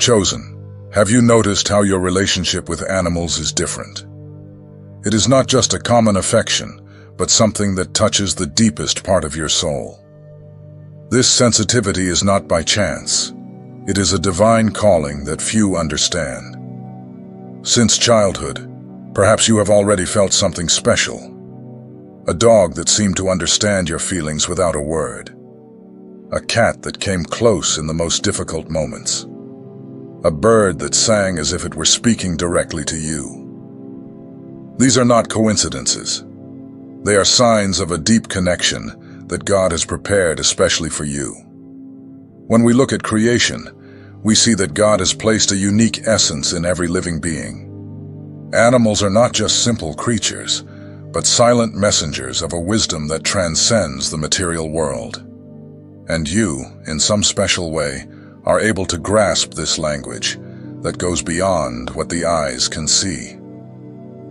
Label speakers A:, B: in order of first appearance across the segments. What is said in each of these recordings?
A: Chosen, have you noticed how your relationship with animals is different? It is not just a common affection, but something that touches the deepest part of your soul. This sensitivity is not by chance. It is a divine calling that few understand. Since childhood, perhaps you have already felt something special. A dog that seemed to understand your feelings without a word. A cat that came close in the most difficult moments. A bird that sang as if it were speaking directly to you. These are not coincidences. They are signs of a deep connection that God has prepared especially for you. When we look at creation, we see that God has placed a unique essence in every living being. Animals are not just simple creatures, but silent messengers of a wisdom that transcends the material world. And you, in some special way, are able to grasp this language that goes beyond what the eyes can see.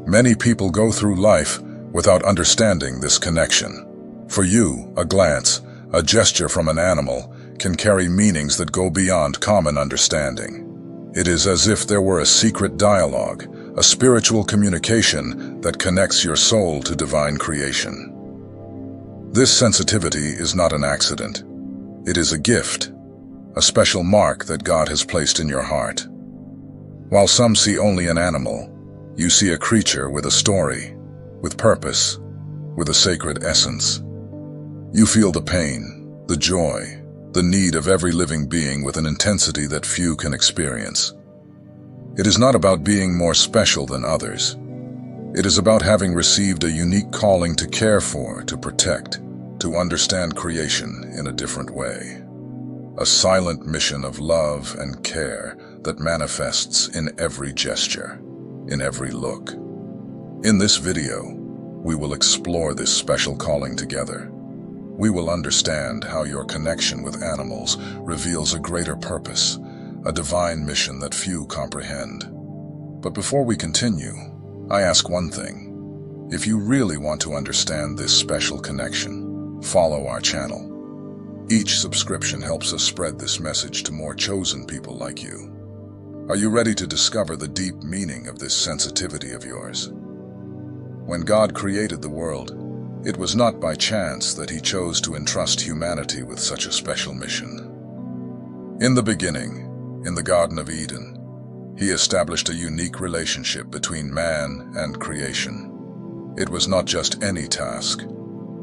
A: Many people go through life without understanding this connection. For you, a glance, a gesture from an animal can carry meanings that go beyond common understanding. It is as if there were a secret dialogue, a spiritual communication that connects your soul to divine creation. This sensitivity is not an accident. It is a gift, a special mark that God has placed in your heart. While some see only an animal, you see a creature with a story, with purpose, with a sacred essence. You feel the pain, the joy, the need of every living being with an intensity that few can experience. It is not about being more special than others. It is about having received a unique calling to care for, to protect, to understand creation in a different way. A silent mission of love and care that manifests in every gesture, in every look. In this video, we will explore this special calling together. We will understand how your connection with animals reveals a greater purpose, a divine mission that few comprehend. But before we continue, I ask one thing. If you really want to understand this special connection, follow our channel. Each subscription helps us spread this message to more chosen people like you. Are you ready to discover the deep meaning of this sensitivity of yours? When God created the world, it was not by chance that He chose to entrust humanity with such a special mission. In the beginning, in the Garden of Eden, He established a unique relationship between man and creation. It was not just any task,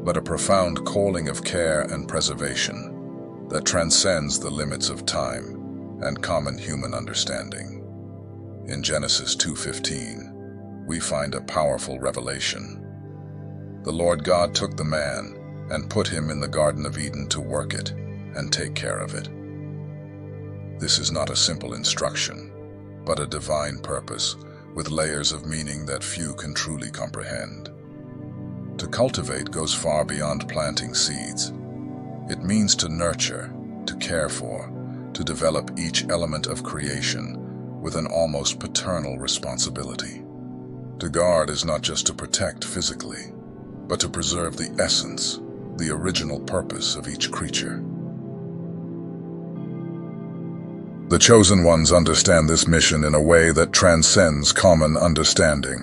A: but a profound calling of care and preservation that transcends the limits of time and common human understanding. In Genesis 2:15, we find a powerful revelation. The Lord God took the man and put him in the Garden of Eden to work it and take care of it. This is not a simple instruction, but a divine purpose with layers of meaning that few can truly comprehend. To cultivate goes far beyond planting seeds. It means to nurture, to care for, to develop each element of creation with an almost paternal responsibility. To guard is not just to protect physically, but to preserve the essence, the original purpose of each creature. The chosen ones understand this mission in a way that transcends common understanding.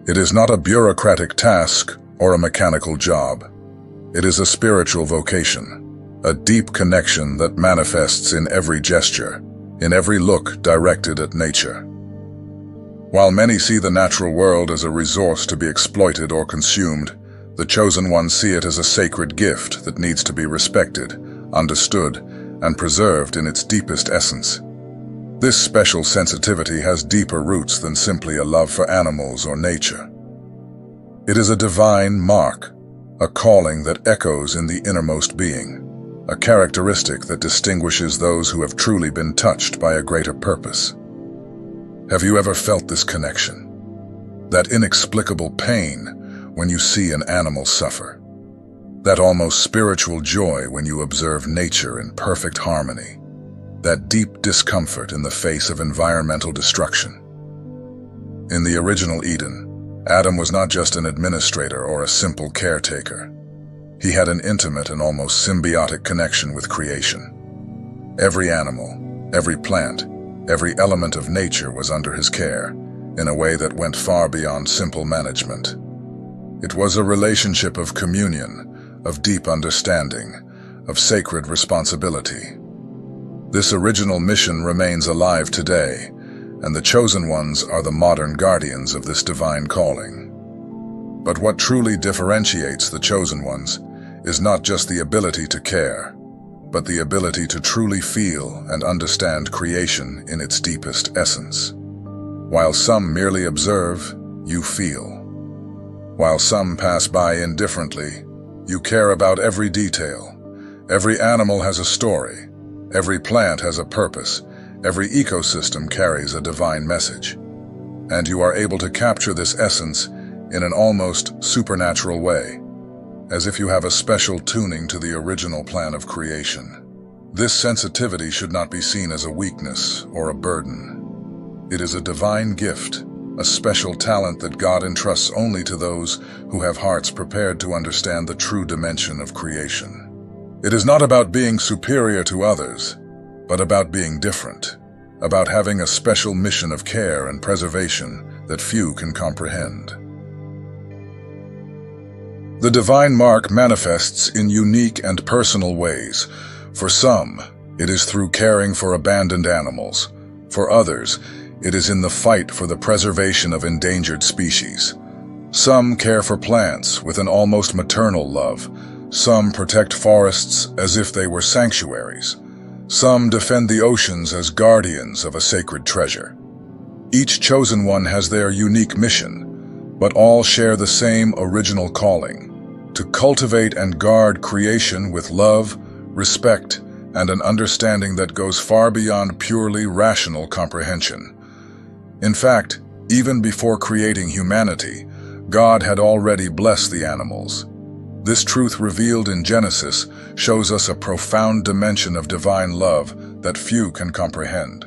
A: It is not a bureaucratic task or a mechanical job. It is a spiritual vocation, a deep connection that manifests in every gesture, in every look directed at nature. While many see the natural world as a resource to be exploited or consumed, the chosen ones see it as a sacred gift that needs to be respected, understood, and preserved in its deepest essence. This special sensitivity has deeper roots than simply a love for animals or nature. It is a divine mark, a calling that echoes in the innermost being, a characteristic that distinguishes those who have truly been touched by a greater purpose. Have you ever felt this connection? That inexplicable pain when you see an animal suffer? That almost spiritual joy when you observe nature in perfect harmony? That deep discomfort in the face of environmental destruction? In the original Eden, Adam was not just an administrator or a simple caretaker. He had an intimate and almost symbiotic connection with creation. Every animal, every plant, Every element of nature was under his care, in a way that went far beyond simple management. It was a relationship of communion, of deep understanding, of sacred responsibility. This original mission remains alive today, and the chosen ones are the modern guardians of this divine calling. But what truly differentiates the chosen ones is not just the ability to care, but the ability to truly feel and understand creation in its deepest essence. While some merely observe, you feel. While some pass by indifferently, you care about every detail. Every animal has a story. Every plant has a purpose. Every ecosystem carries a divine message. And you are able to capture this essence in an almost supernatural way, as if you have a special tuning to the original plan of creation. This sensitivity should not be seen as a weakness or a burden. It is a divine gift, a special talent that God entrusts only to those who have hearts prepared to understand the true dimension of creation. It is not about being superior to others, but about being different, about having a special mission of care and preservation that few can comprehend. The divine mark manifests in unique and personal ways. For some, it is through caring for abandoned animals. For others, it is in the fight for the preservation of endangered species. Some care for plants with an almost maternal love. Some protect forests as if they were sanctuaries. Some defend the oceans as guardians of a sacred treasure. Each chosen one has their unique mission, but all share the same original calling: to cultivate and guard creation with love, respect, and an understanding that goes far beyond purely rational comprehension. In fact, even before creating humanity, God had already blessed the animals. This truth revealed in Genesis shows us a profound dimension of divine love that few can comprehend.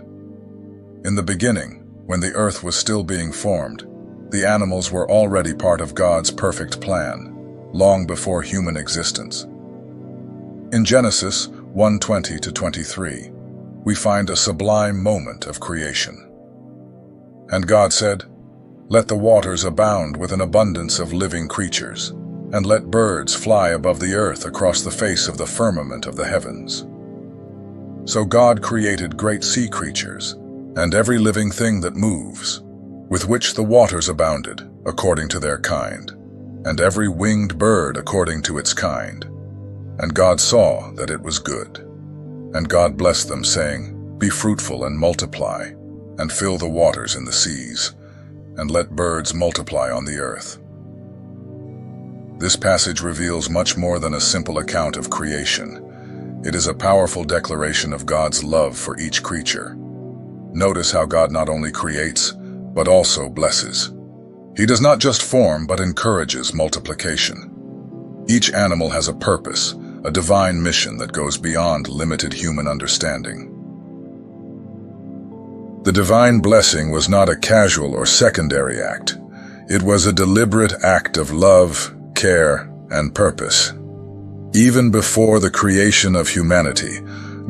A: In the beginning, when the earth was still being formed, the animals were already part of God's perfect plan, long before human existence. In Genesis 1:20-23, we find a sublime moment of creation. And God said, "Let the waters abound with an abundance of living creatures, and let birds fly above the earth across the face of the firmament of the heavens." So God created great sea creatures, and every living thing that moves, with which the waters abounded, according to their kind, and every winged bird according to its kind. And God saw that it was good. And God blessed them, saying, "Be fruitful and multiply, and fill the waters in the seas, and let birds multiply on the earth." This passage reveals much more than a simple account of creation. It is a powerful declaration of God's love for each creature. Notice how God not only creates, but also blesses. He does not just form, but encourages multiplication. Each animal has a purpose, a divine mission that goes beyond limited human understanding. The divine blessing was not a casual or secondary act. It was a deliberate act of love, care, and purpose. Even before the creation of humanity,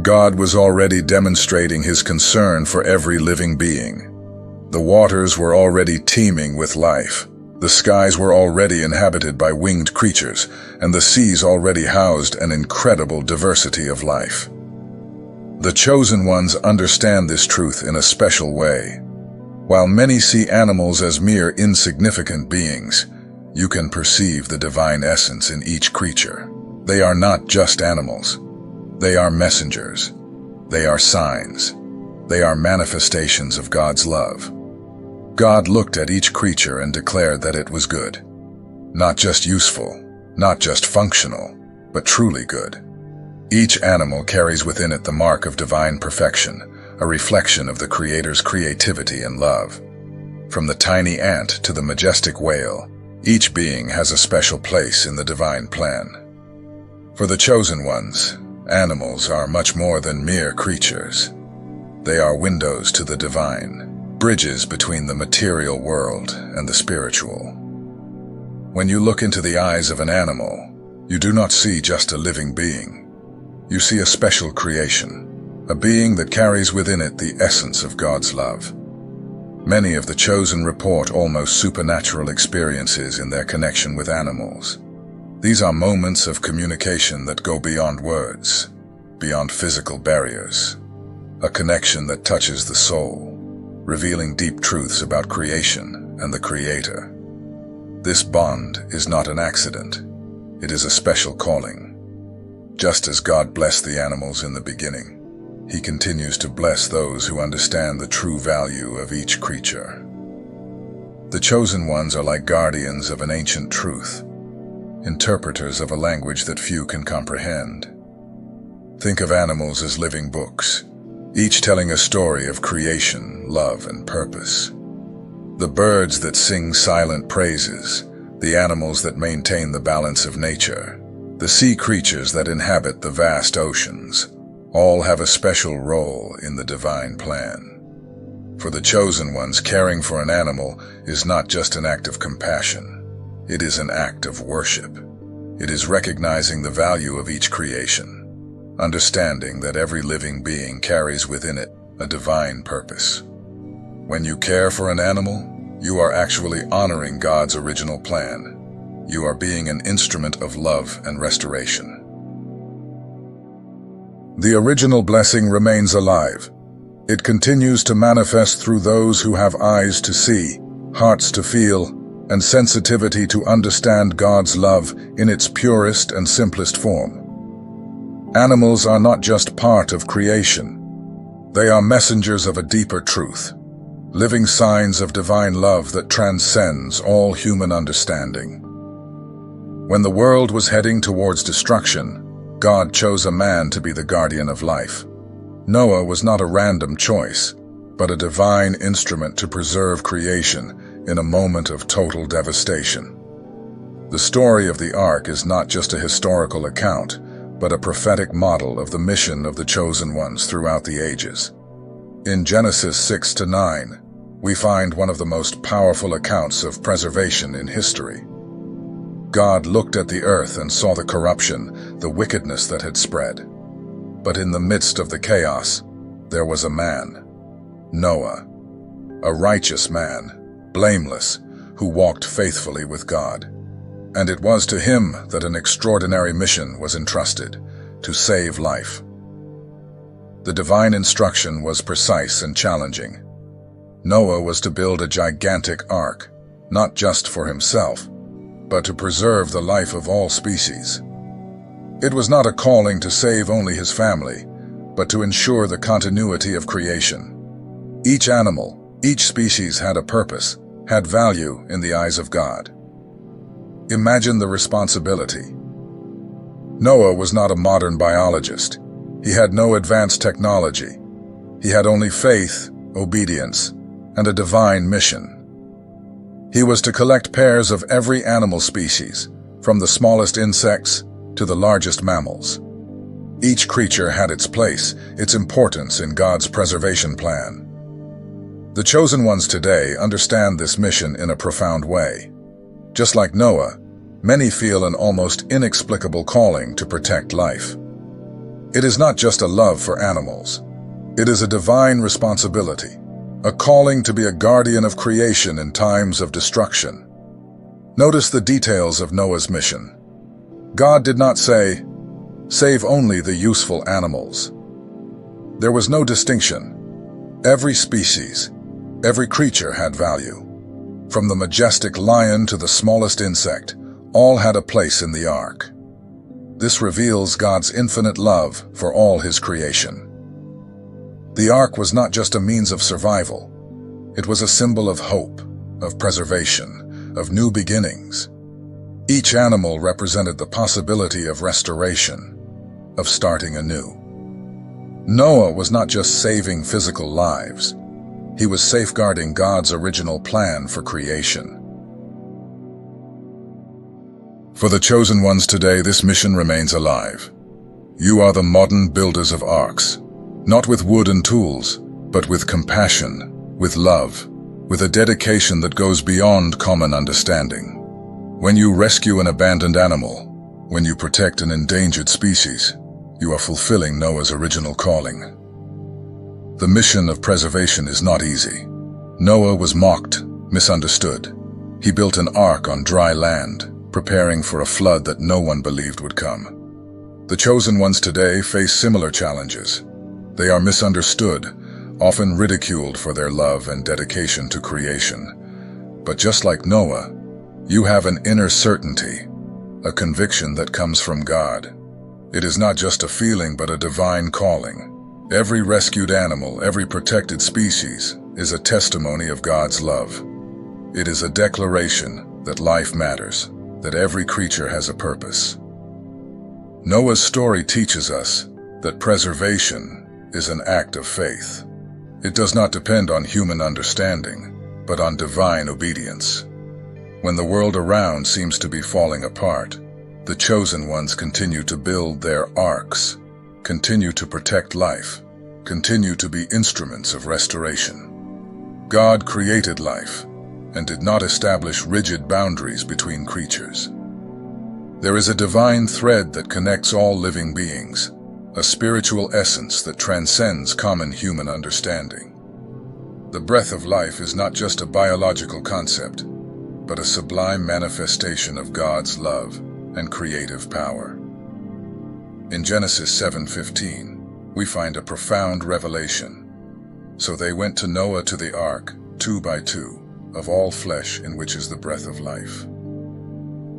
A: God was already demonstrating his concern for every living being. The waters were already teeming with life. The skies were already inhabited by winged creatures, and the seas already housed an incredible diversity of life. The chosen ones understand this truth in a special way. While many see animals as mere insignificant beings, you can perceive the divine essence in each creature. They are not just animals. They are messengers. They are signs. They are manifestations of God's love. God looked at each creature and declared that it was good. Not just useful, not just functional, but truly good. Each animal carries within it the mark of divine perfection, a reflection of the Creator's creativity and love. From the tiny ant to the majestic whale, each being has a special place in the divine plan. For the chosen ones, animals are much more than mere creatures. They are windows to the divine, bridges between the material world and the spiritual. When you look into the eyes of an animal, you do not see just a living being. You see a special creation, a being that carries within it the essence of God's love. Many of the chosen report almost supernatural experiences in their connection with animals. These are moments of communication that go beyond words, beyond physical barriers, a connection that touches the soul, revealing deep truths about creation and the Creator. This bond is not an accident. It is a special calling. Just as God blessed the animals in the beginning, He continues to bless those who understand the true value of each creature. The chosen ones are like guardians of an ancient truth, interpreters of a language that few can comprehend. Think of animals as living books, each telling a story of creation, love, and purpose. The birds that sing silent praises, the animals that maintain the balance of nature, the sea creatures that inhabit the vast oceans, all have a special role in the divine plan. For the chosen ones, caring for an animal is not just an act of compassion. It is an act of worship. It is recognizing the value of each creation, understanding that every living being carries within it a divine purpose. When you care for an animal, you are actually honoring God's original plan. You are being an instrument of love and restoration. The original blessing remains alive. It continues to manifest through those who have eyes to see, hearts to feel, and sensitivity to understand God's love in its purest and simplest form. Animals are not just part of creation. They are messengers of a deeper truth, living signs of divine love that transcends all human understanding. When the world was heading towards destruction, God chose a man to be the guardian of life. Noah was not a random choice, but a divine instrument to preserve creation in a moment of total devastation. The story of the Ark is not just a historical account, but a prophetic model of the mission of the chosen ones throughout the ages. In Genesis 6-9, we find one of the most powerful accounts of preservation in history. God looked at the earth and saw the corruption, the wickedness that had spread. But in the midst of the chaos, there was a man, Noah, a righteous man, blameless, who walked faithfully with God. And it was to him that an extraordinary mission was entrusted, to save life. The divine instruction was precise and challenging. Noah was to build a gigantic ark, not just for himself, but to preserve the life of all species. It was not a calling to save only his family, but to ensure the continuity of creation. Each animal, each species had a purpose, had value in the eyes of God. Imagine the responsibility. Noah was not a modern biologist. He had no advanced technology. He had only faith, obedience, and a divine mission. He was to collect pairs of every animal species, from the smallest insects to the largest mammals. Each creature had its place, its importance in God's preservation plan. The chosen ones today understand this mission in a profound way. Just like Noah, many feel an almost inexplicable calling to protect life. It is not just a love for animals. It is a divine responsibility, a calling to be a guardian of creation in times of destruction. Notice the details of Noah's mission. God did not say, "Save only the useful animals." There was no distinction. Every species, every creature had value. From the majestic lion to the smallest insect, all had a place in the ark. This reveals God's infinite love for all His creation. The ark was not just a means of survival. It was a symbol of hope, of preservation, of new beginnings. Each animal represented the possibility of restoration, of starting anew. Noah was not just saving physical lives. He was safeguarding God's original plan for creation. For the chosen ones today, this mission remains alive. You are the modern builders of arks, not with wood and tools, but with compassion, with love, with a dedication that goes beyond common understanding. When you rescue an abandoned animal, when you protect an endangered species, you are fulfilling Noah's original calling. The mission of preservation is not easy. Noah was mocked, misunderstood. He built an ark on dry land, preparing for a flood that no one believed would come. The chosen ones today face similar challenges. They are misunderstood, often ridiculed for their love and dedication to creation. But just like Noah, you have an inner certainty, a conviction that comes from God. It is not just a feeling but a divine calling. Every rescued animal, every protected species, is a testimony of God's love. It is a declaration that life matters, that every creature has a purpose. Noah's story teaches us that preservation is an act of faith. It does not depend on human understanding, but on divine obedience. When the world around seems to be falling apart, the chosen ones continue to build their arks, continue to protect life, continue to be instruments of restoration. God created life and did not establish rigid boundaries between creatures. There is a divine thread that connects all living beings, a spiritual essence that transcends common human understanding. The breath of life is not just a biological concept, but a sublime manifestation of God's love and creative power. In Genesis 7:15, we find a profound revelation. So they went to Noah to the ark, 2 by 2, of all flesh in which is the breath of life.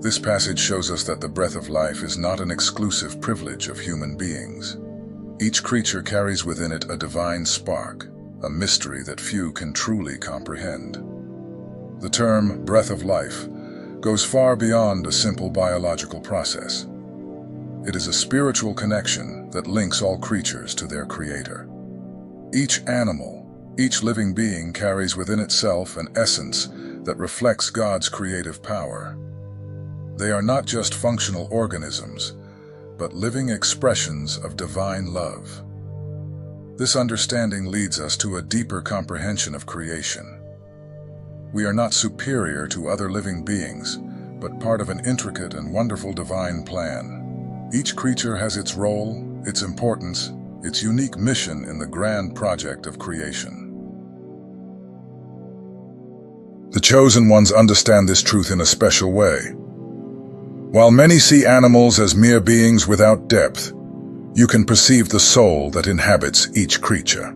A: This passage shows us that the breath of life is not an exclusive privilege of human beings. Each creature carries within it a divine spark, a mystery that few can truly comprehend. The term breath of life goes far beyond a simple biological process. It is a spiritual connection that links all creatures to their Creator. Each animal, each living being carries within itself an essence that reflects God's creative power. They are not just functional organisms, but living expressions of divine love. This understanding leads us to a deeper comprehension of creation. We are not superior to other living beings, but part of an intricate and wonderful divine plan. Each creature has its role, its importance, its unique mission in the grand project of creation. The chosen ones understand this truth in a special way. While many see animals as mere beings without depth, you can perceive the soul that inhabits each creature.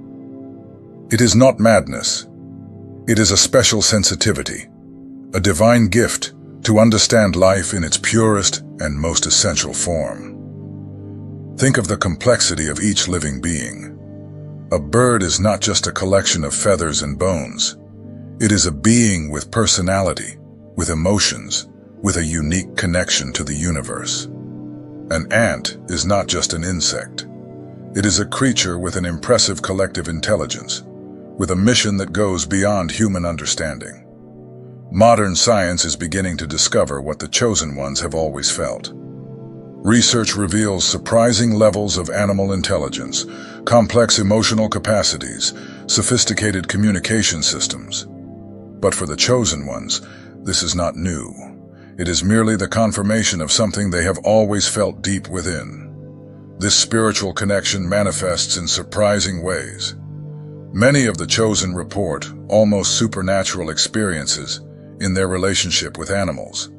A: It is not madness. It is a special sensitivity, a divine gift to understand life in its purest and most essential form. Think of the complexity of each living being. A bird is not just a collection of feathers and bones. It is a being with personality, with emotions, with a unique connection to the universe. An ant is not just an insect. It is a creature with an impressive collective intelligence, with a mission that goes beyond human understanding. Modern science is beginning to discover what the chosen ones have always felt. Research reveals surprising levels of animal intelligence, complex emotional capacities, sophisticated communication systems. But for the chosen ones, this is not new. It is merely the confirmation of something they have always felt deep within. This spiritual connection manifests in surprising ways. Many of the chosen report almost supernatural experiences in their relationship with animals.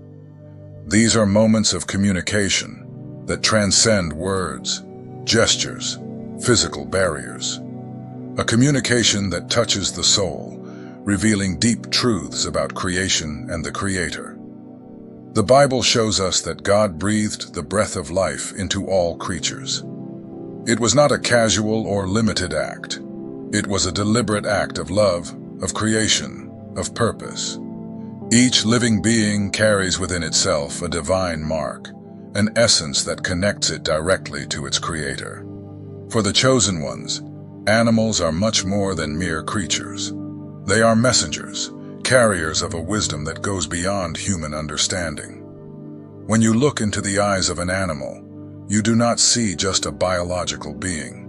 A: These are moments of communication that transcend words, gestures, physical barriers. A communication that touches the soul, revealing deep truths about creation and the Creator. The Bible shows us that God breathed the breath of life into all creatures. It was not a casual or limited act. It was a deliberate act of love, of creation, of purpose. Each living being carries within itself a divine mark, an essence that connects it directly to its Creator. For the chosen ones, animals are much more than mere creatures. They are messengers, carriers of a wisdom that goes beyond human understanding. When you look into the eyes of an animal, you do not see just a biological being.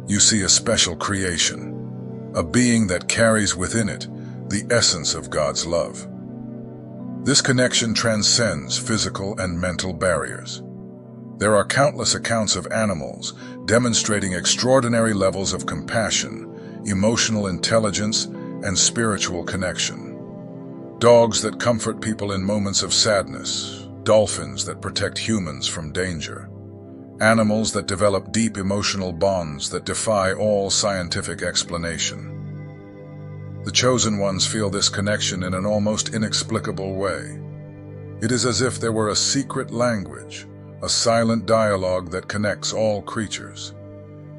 A: You see a special creation, a being that carries within it the essence of God's love. This connection transcends physical and mental barriers. There are countless accounts of animals demonstrating extraordinary levels of compassion, emotional intelligence, and spiritual connection. Dogs that comfort people in moments of sadness, dolphins that protect humans from danger, animals that develop deep emotional bonds that defy all scientific explanation. The chosen ones feel this connection in an almost inexplicable way. It is as if there were a secret language, a silent dialogue that connects all creatures.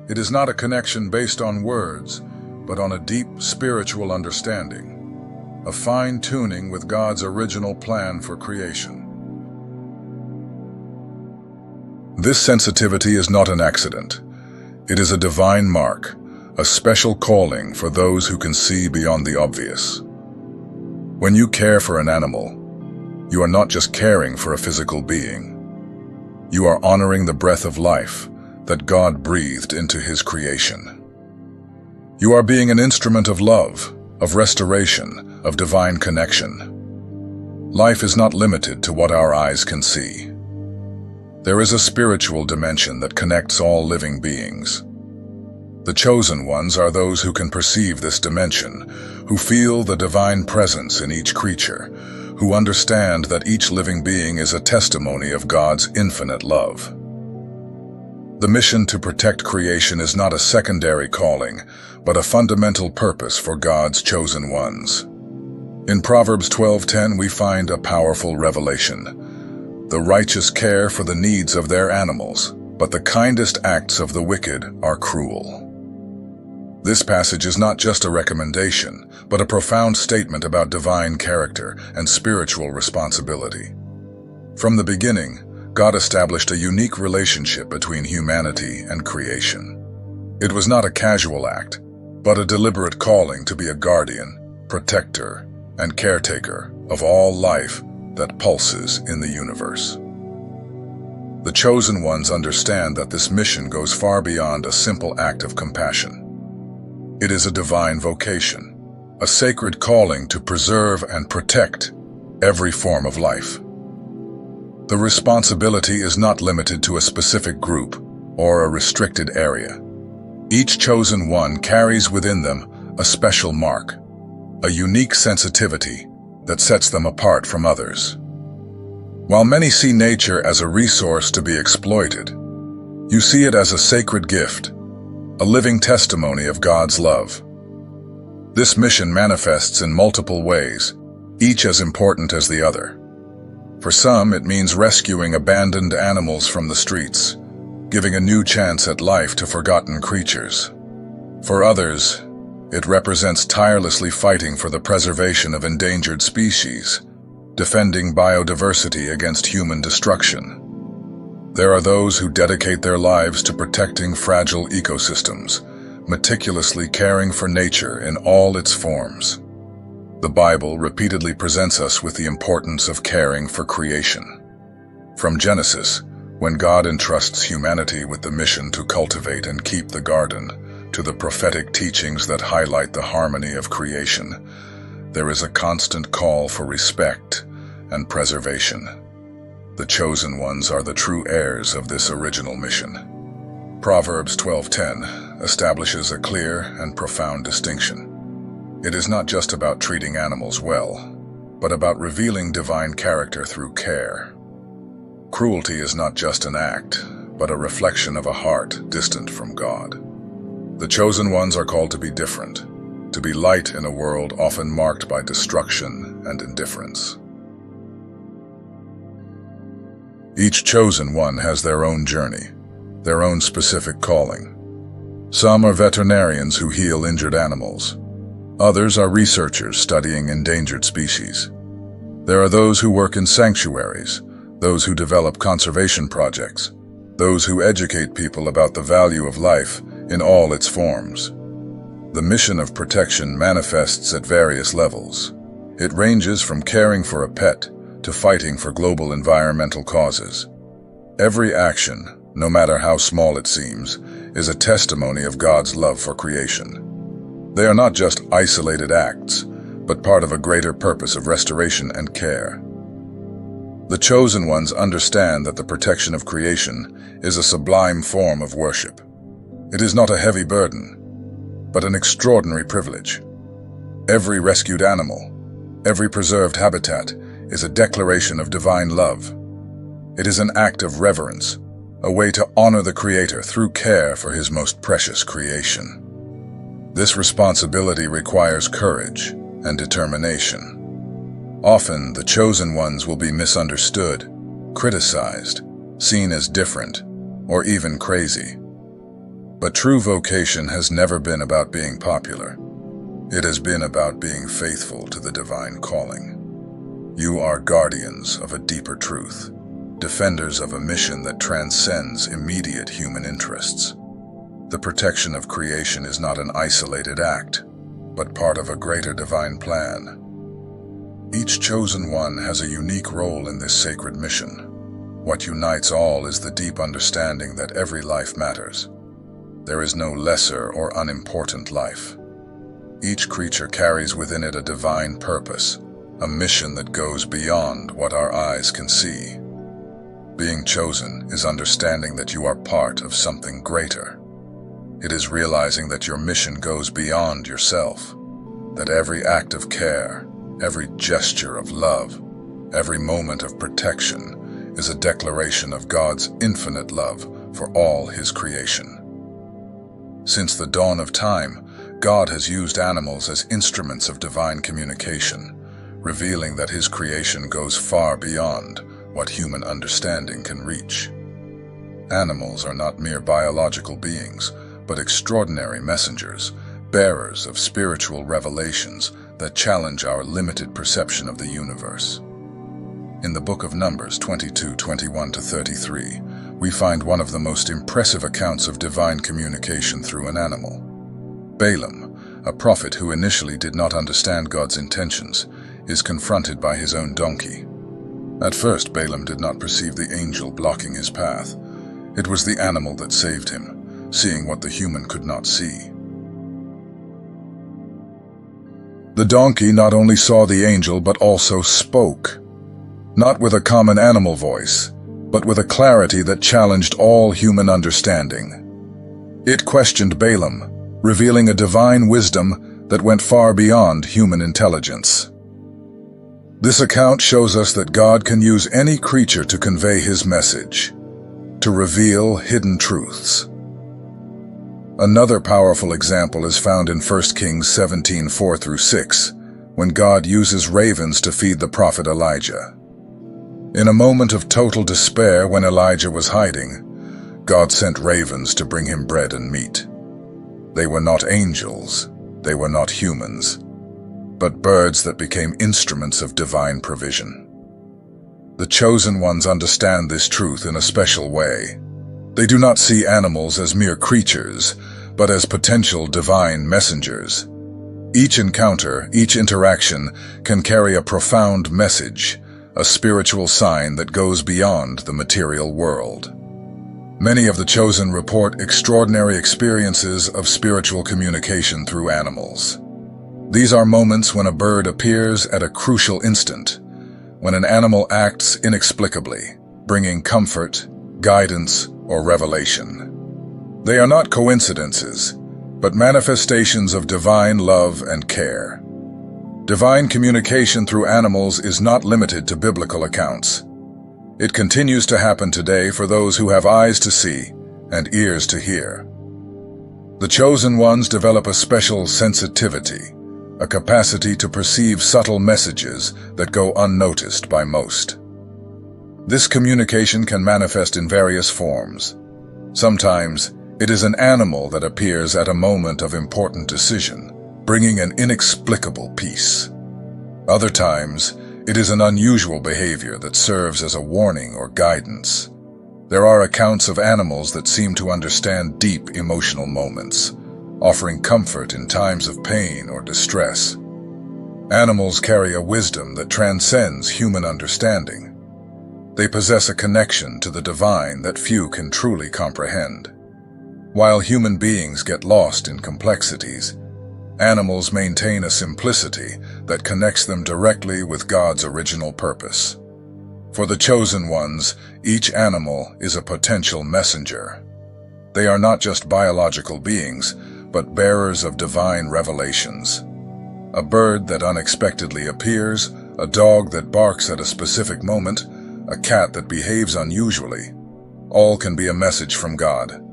A: It is not a connection based on words, but on a deep spiritual understanding, a fine-tuning with God's original plan for creation. This sensitivity is not an accident. It is a divine mark, a special calling for those who can see beyond the obvious. When you care for an animal, you are not just caring for a physical being. You are honoring the breath of life that God breathed into His creation. You are being an instrument of love, of restoration, of divine connection. Life is not limited to what our eyes can see. There is a spiritual dimension that connects all living beings. The chosen ones are those who can perceive this dimension, who feel the divine presence in each creature, who understand that each living being is a testimony of God's infinite love. The mission to protect creation is not a secondary calling, but a fundamental purpose for God's chosen ones. In Proverbs 12:10 we find a powerful revelation. The righteous care for the needs of their animals, but the kindest acts of the wicked are cruel. This passage is not just a recommendation, but a profound statement about divine character and spiritual responsibility. From the beginning, God established a unique relationship between humanity and creation. It was not a casual act, but a deliberate calling to be a guardian, protector, and caretaker of all life that pulses in the universe. The chosen ones understand that this mission goes far beyond a simple act of compassion. It is a divine vocation, a sacred calling to preserve and protect every form of life. The responsibility is not limited to a specific group or a restricted area. Each chosen one carries within them a special mark, a unique sensitivity that sets them apart from others. While many see nature as a resource to be exploited, you see it as a sacred gift, a living testimony of God's love. This mission manifests in multiple ways, each as important as the other. For some, it means rescuing abandoned animals from the streets, giving a new chance at life to forgotten creatures. For others, it represents tirelessly fighting for the preservation of endangered species, defending biodiversity against human destruction. There are those who dedicate their lives to protecting fragile ecosystems, meticulously caring for nature in all its forms. The Bible repeatedly presents us with the importance of caring for creation. From Genesis, when God entrusts humanity with the mission to cultivate and keep the garden, to the prophetic teachings that highlight the harmony of creation, there is a constant call for respect and preservation. The chosen ones are the true heirs of this original mission. Proverbs 12:10 establishes a clear and profound distinction. It is not just about treating animals well, but about revealing divine character through care. Cruelty is not just an act, but a reflection of a heart distant from God. The chosen ones are called to be different, to be light in a world often marked by destruction and indifference. Each chosen one has their own journey, their own specific calling. Some are veterinarians who heal injured animals. Others are researchers studying endangered species. There are those who work in sanctuaries, those who develop conservation projects, those who educate people about the value of life in all its forms. The mission of protection manifests at various levels. It ranges from caring for a pet to fighting for global environmental causes. Every action, no matter how small it seems, is a testimony of God's love for creation. They are not just isolated acts, but part of a greater purpose of restoration and care. The chosen ones understand that the protection of creation is a sublime form of worship. It is not a heavy burden. but an extraordinary privilege. Every rescued animal, every preserved habitat, is a declaration of divine love. It is an act of reverence, a way to honor the Creator through care for His most precious creation. This responsibility requires courage and determination. Often, the chosen ones will be misunderstood, criticized, seen as different, or even crazy. But true vocation has never been about being popular. It has been about being faithful to the divine calling. You are guardians of a deeper truth, defenders of a mission that transcends immediate human interests. The protection of creation is not an isolated act, but part of a greater divine plan. Each chosen one has a unique role in this sacred mission. What unites all is the deep understanding that every life matters. There is no lesser or unimportant life. Each creature carries within it a divine purpose, a mission that goes beyond what our eyes can see. Being chosen is understanding that you are part of something greater. It is realizing that your mission goes beyond yourself, that every act of care, every gesture of love, every moment of protection is a declaration of God's infinite love for all His creation. Since the dawn of time, God has used animals as instruments of divine communication, revealing that His creation goes far beyond what human understanding can reach. Animals are not mere biological beings, but extraordinary messengers, bearers of spiritual revelations that challenge our limited perception of the universe. In the book of Numbers 22:21-33, we find one of the most impressive accounts of divine communication through an animal. Balaam, a prophet who initially did not understand God's intentions, is confronted by his own donkey. At first, Balaam did not perceive the angel blocking his path. It was the animal that saved him, seeing what the human could not see. The donkey not only saw the angel but also spoke, not with a common animal voice, but with a clarity that challenged all human understanding. It questioned Balaam, revealing a divine wisdom that went far beyond human intelligence. This account shows us that God can use any creature to convey His message, to reveal hidden truths. Another powerful example is found in 1 Kings 17:4-6, when God uses ravens to feed the prophet Elijah. In a moment of total despair when Elijah was hiding, God sent ravens to bring him bread and meat. They were not angels, they were not humans, but birds that became instruments of divine provision. The chosen ones understand this truth in a special way. They do not see animals as mere creatures, but as potential divine messengers. Each encounter, each interaction can carry a profound message, a spiritual sign that goes beyond the material world. Many of the chosen report extraordinary experiences of spiritual communication through animals. These are moments when a bird appears at a crucial instant, when an animal acts inexplicably, bringing comfort, guidance, or revelation. They are not coincidences, but manifestations of divine love and care. Divine communication through animals is not limited to biblical accounts. It continues to happen today for those who have eyes to see and ears to hear. The chosen ones develop a special sensitivity, a capacity to perceive subtle messages that go unnoticed by most. This communication can manifest in various forms. Sometimes, it is an animal that appears at a moment of important decision, bringing an inexplicable peace. Other times, it is an unusual behavior that serves as a warning or guidance. There are accounts of animals that seem to understand deep emotional moments, offering comfort in times of pain or distress. Animals carry a wisdom that transcends human understanding. They possess a connection to the divine that few can truly comprehend. While human beings get lost in complexities, animals maintain a simplicity that connects them directly with God's original purpose. For the chosen ones, each animal is a potential messenger. They are not just biological beings, but bearers of divine revelations. A bird that unexpectedly appears, a dog that barks at a specific moment, a cat that behaves unusually. All can be a message from God.